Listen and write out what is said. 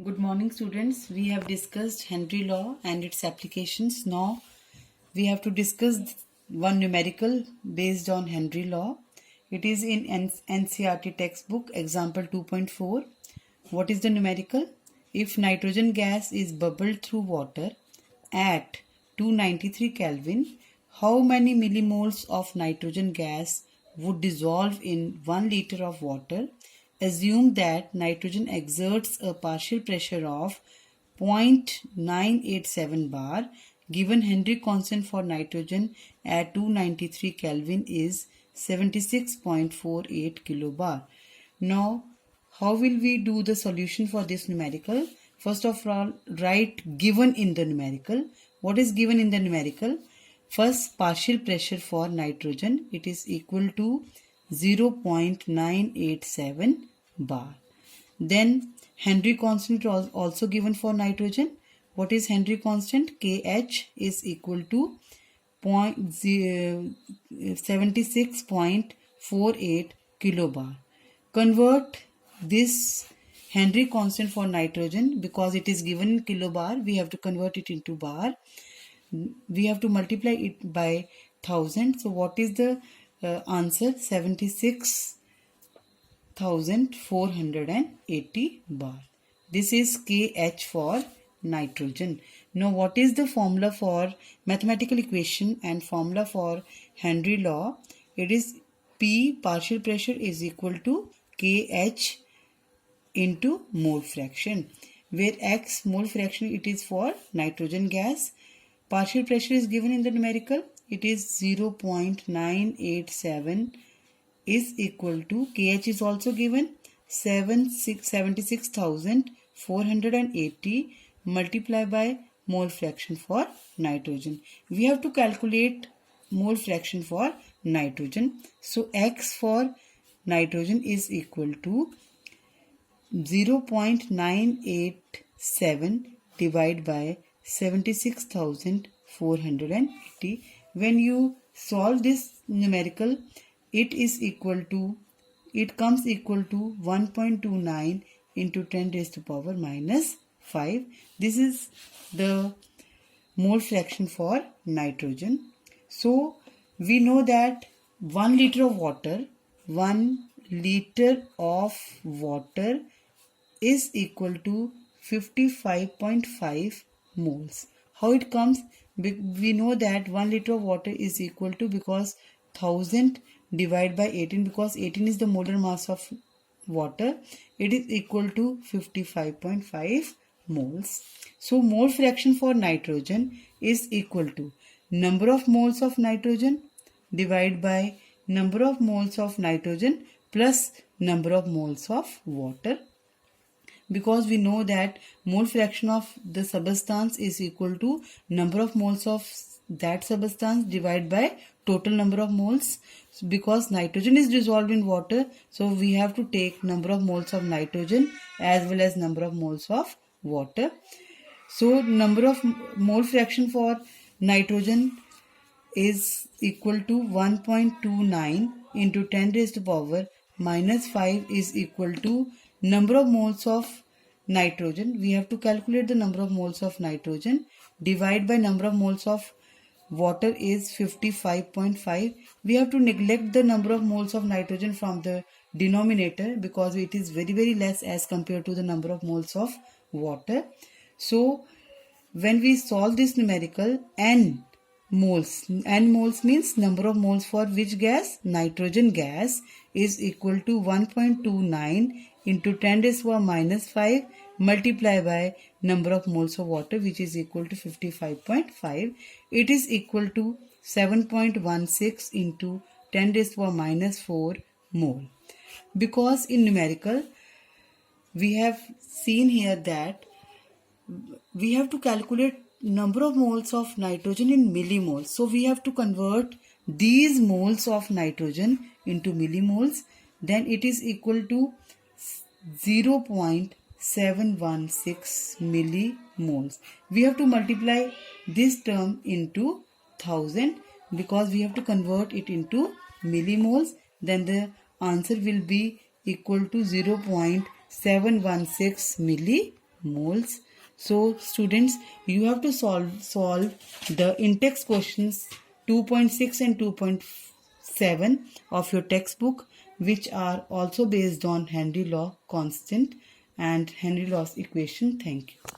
Good morning, students. We have discussed Henry law and its applications. Now we have to discuss one numerical based on Henry law. It is in NCERT textbook, example 2.4. What is the numerical? If nitrogen gas is bubbled through water at 293 Kelvin, how many millimoles of nitrogen gas would dissolve in 1 liter of water? Assume that nitrogen exerts a partial pressure of 0.987 bar. Given Henry constant for nitrogen at 293 Kelvin is 76.48 kilobar. Now, how will we do the solution for this numerical? First of all, write given in the numerical. What is given in the numerical? First, partial pressure for nitrogen. It is equal to 0.987 bar. Then Henry constant was also given for nitrogen. What is Henry constant? Kh is equal to 76.48 kilobar. Convert this Henry constant for nitrogen, because it is given in kilobar, we have to convert it into bar. We have to multiply it by 1000. So what is the answer? 76,480 bar. This is Kh for nitrogen. Now what is the formula for mathematical equation and formula for Henry law? It is P partial pressure is equal to Kh into mole fraction, where X mole fraction it is for nitrogen gas. Partial pressure is given in the numerical. It is 0.987 is equal to, Kh is also given, 76,480 multiplied by mole fraction for nitrogen. We have to calculate mole fraction for nitrogen. So X for nitrogen is equal to 0.987 divided by 76,480. When you solve this numerical, it comes equal to 1.29 into 10 raised to power minus 5. This is the mole fraction for nitrogen. So we know that 1 liter of water is equal to 55.5 moles. How it comes? We know that 1 liter of water is equal to, because 1000 divided by 18, because 18 is the molar mass of water, it is equal to 55.5 moles. So mole fraction for nitrogen is equal to number of moles of nitrogen divided by number of moles of nitrogen plus number of moles of water. Because we know that mole fraction of the substance is equal to number of moles of that substance divided by total number of moles. Because nitrogen is dissolved in water, so we have to take number of moles of nitrogen as well as number of moles of water. So number of mole fraction for nitrogen is equal to 1.29 into 10 raised to power minus 5 is equal to number of moles of nitrogen. We have to calculate the number of moles of nitrogen divided by number of moles of water is 55.5. We have to neglect the number of moles of nitrogen from the denominator, because it is very less as compared to the number of moles of water. So when we solve this numerical, n moles means number of moles for which gas? Nitrogen gas, is equal to 1.29 into 10 raised to power minus 5 multiplied by number of moles of water, which is equal to 55.5. It is equal to 7.16 into 10 raised to power minus 4 mole. Because in numerical we have seen here that we have to calculate number of moles of nitrogen in millimoles. So we have to convert these moles of nitrogen into millimoles. Then it is equal to 0.716 millimoles. We have to multiply this term into 1000, because we have to convert it into millimoles. Then the answer will be equal to 0.716 millimoles. moles. So students, you have to solve the in-text questions 2.6 and 2.7 of your textbook, which are also based on Henry Law constant and Henry Law's equation. Thank you.